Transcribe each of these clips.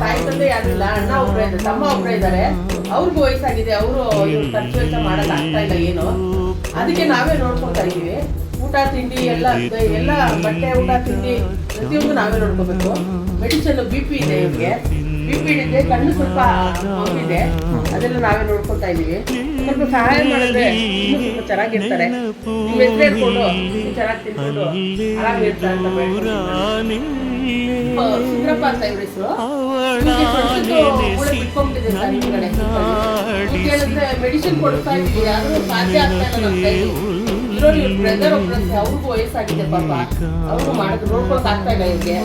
ತಾಯಿ ತಂದೆ ಯಾರಿಲ್ಲ, ಅಣ್ಣ ಒಬ್ಬರೇ ಇದ್ದಾರೆ, ತಮ್ಮ ಒಬ್ಬರೇ ಇದ್ದಾರೆ. ಅವ್ರಿಗೂ ವಯಸ್ಸಾಗಿದೆ, ಅವರು ಖರ್ಚು ವೆಚ್ಚ ಮಾಡಕ್ ಆಗ್ತಾ ಇಲ್ಲ ಏನು. ಅದಕ್ಕೆ ನಾವೇ ನೋಡ್ಕೊತಾ ಇದೀವಿ. ಊಟ ತಿಂಡಿ ಎಲ್ಲ ಬಟ್ಟೆ ಊಟ ತಿಂಡಿ ಪ್ರತಿಯೊಂದು ನಾವೇ ನೋಡ್ಕೋಬೇಕು. ಮೆಡಿಸಿನ್ BP ಇದೆ, ಇವ್ರಿಗೆ BP ಇದೆ, ಕಣ್ಣು ಸ್ವಲ್ಪ ಇದೆ, ಅದೆಲ್ಲ ನಾವೇ ನೋಡ್ಕೊತಾ ಇದೀವಿ. ಸ್ವಲ್ಪ ಸಹಾಯ ಮಾಡಿದ್ರೆ ಇನ್ನೂ ಸ್ವಲ್ಪ ಚೆನ್ನಾಗಿರ್ತಾರೆ. ನಿಮ್ಮ ಹೆಸರು ಹೇಳ್ಕೊಂಡು ಚೆನ್ನಾಗಿ ತಿನ್ಕೊಂಡು ಆರಾಮಿರ್ತಾರೆ ಅಂತ ಹೇಳ್ಕೊಂಡು. ಸುಂದ್ರಪ್ಪ ಅಂತ ಇವ್ರ ಹೆಸರು. ಬಿಟ್ಕೊಂಡ್ಬಿಟ್ಟಿದೆ ಸರ್ ಹಿಂದ್ಗಡೆ. ಹೇಳಿದ್ರೆ ಮೆಡಿಸಿನ್ ಕೊಡ್ತಾ ಇದೀವಿ, ಆದ್ರೂ ಸಾಧ್ಯ ಆಗ್ತಾ ಇಲ್ಲ ನಮ್ಮ ಕೈ. ಇವ್ರು ಬ್ರದರ್ ಒಬ್ಬರ, ಅವ್ರಿಗೂ ವಯಸ್ಸಾಗಿದೆ ಪಾಪ, ಅವ್ರಿಗೂ ನೋಡ್ಕೊಳಕ್ ಆಗ್ತಾ ಇಲ್ಲ ಇವ್ರಿಗೆ.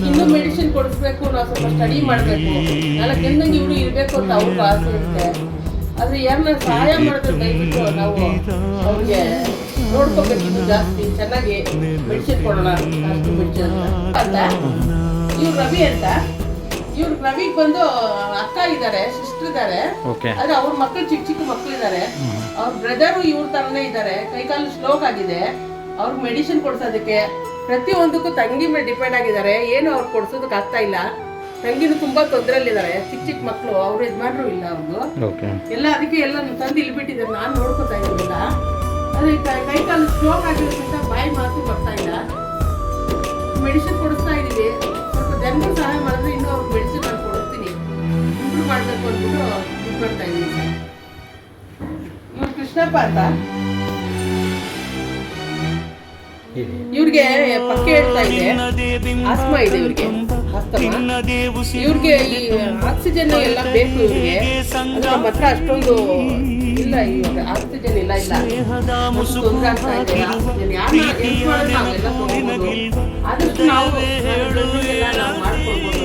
ಇನ್ನೂ ಮೆಡಿಸಿನ್ ಕೊಡಿಸ್ಬೇಕು, ನಾವು ಸ್ವಲ್ಪ ಸ್ಟಡಿ ಮಾಡಬೇಕು, ನಾಲ್ಕು ಇವ್ರು ಇರಬೇಕು ಅಂತ ಅವ್ರಿಗೂ ಆಸೆ ಇರುತ್ತೆ. ಆದ್ರೆ ಯಾರನ್ನ ಸಹಾಯ ಮಾಡಿದ್ರೆ ದಯವಿಟ್ಟು ನಾವು ಅವ್ರಿಗೆ ನೋಡ್ಕೋಬೇಕಿತ್ತು, ಜಾಸ್ತಿ ಚೆನ್ನಾಗಿ ಮೆಡಿಸಿನ್ ಕೊಡೋಣ. ಅಷ್ಟು ಮೆಡಿಸಿನ್ ಅಂತ ಇವ್ರು ರವಿ ಅಂತ, ಇವ್ರು ರವಿಗೆ ಬಂದು ಅಕ್ಕ ಇದ್ದಾರೆ, ಸಿಸ್ಟರ್ ಇದ್ದಾರೆ. ಆದ್ರೆ ಅವ್ರ ಮಕ್ಕಳು ಚಿಕ್ಕ ಮಕ್ಕಳಿದ್ದಾರೆ. ಅವ್ರ ಬ್ರದರು ಇವ್ರ ತರನೇ ಇದ್ದಾರೆ, ಕೈಕಾಲು ಸ್ಲೋಕ್ ಆಗಿದೆ. ಅವ್ರಿಗೆ ಮೆಡಿಸಿನ್ ಕೊಡ್ಸೋದಕ್ಕೆ ಪ್ರತಿಯೊಂದಕ್ಕೂ ತಂಗಿ ಮೇಲೆ ಡಿಪೆಂಡ್ ಆಗಿದ್ದಾರೆ. ಏನು ಅವ್ರು ಕೊಡ್ಸೋದಕ್ಕೆ ಆಗ್ತಾ ಇಲ್ಲ. ತಂಗಿನೂ ತುಂಬಾ ತೊಂದರೆಯಲ್ಲಿದ್ದಾರೆ, ಚಿಕ್ಕ ಮಕ್ಕಳು, ಅವ್ರು ಯಜಮಾನ್ರು ಇಲ್ಲ ಅವ್ರದ್ದು ಎಲ್ಲ. ಅದಕ್ಕೆ ಎಲ್ಲ ತಂದು ಇಲ್ಲಿ ಬಿಟ್ಟಿದ್ದಾರೆ, ನಾನು ನೋಡ್ಕೊತಾ ಇದ್ದೀನಿಲ್ಲ. ಅದೇ ಕೈಕಾಲು ಸ್ಲೋಕ್ ಆಗಿರೋದ್ರಿಂದ ಬಾಯಿ ಮಾತು ಬರ್ತಾ ಇಲ್ಲ. ಮೆಡಿಸಿನ್ ಕೊಡಿಸ್ತಾ ಇದೀವಿ. ಸ್ವಲ್ಪ ಜನರು ಸಹಾಯ ಮಾಡಿದ್ರೆ ಇನ್ನೂ ಅವ್ರಿಗೆ ಮೆಡಿಸಿನ್ ನಾನು ಕೊಡಿಸ್ತೀನಿ, ಇಂಪ್ರೂವ್ ಮಾಡಬೇಕು ಅಂದ್ಬಿಟ್ಟು ಇದು ಮಾಡ್ತಾ ಇದ್ದೀನಿ ಸರ್. ಇವ್ರು ಕೃಷ್ಣಪ್ಪ ಅಂತ, ಇವ್ರಿಗೆ ಪಕ್ಕೆ ಹೇಳ್ತಾ ಇದೆ, ಆಸ್ಮಾ ಇದೆ ಇವ್ರಿಗೆ, ಇವ್ರಿಗೆ ಈ ಆಕ್ಸಿಜನ್ ಎಲ್ಲ ಬೇಕು ಇವ್ರಿಗೆ. ನಮ್ಮ ಹತ್ರ ಅಷ್ಟೊಂದು ಇಲ್ಲ, ಇವಾಗ ಆಕ್ಸಿಜನ್ ಇಲ್ಲ ತೊಂದರೆ ಆಗ್ತಾ ಇದೆ. ಆಕ್ಸಿಜನ್ ಯಾರನ್ನ ಹೆಲ್ಪ್ ಮಾಡಿದ್ರೆ ನಾವೆಲ್ಲ ತಗೋಬಹುದು, ಆದಷ್ಟು ನಾವು ಮಾಡ್ಕೊಳ್ಬೋದು.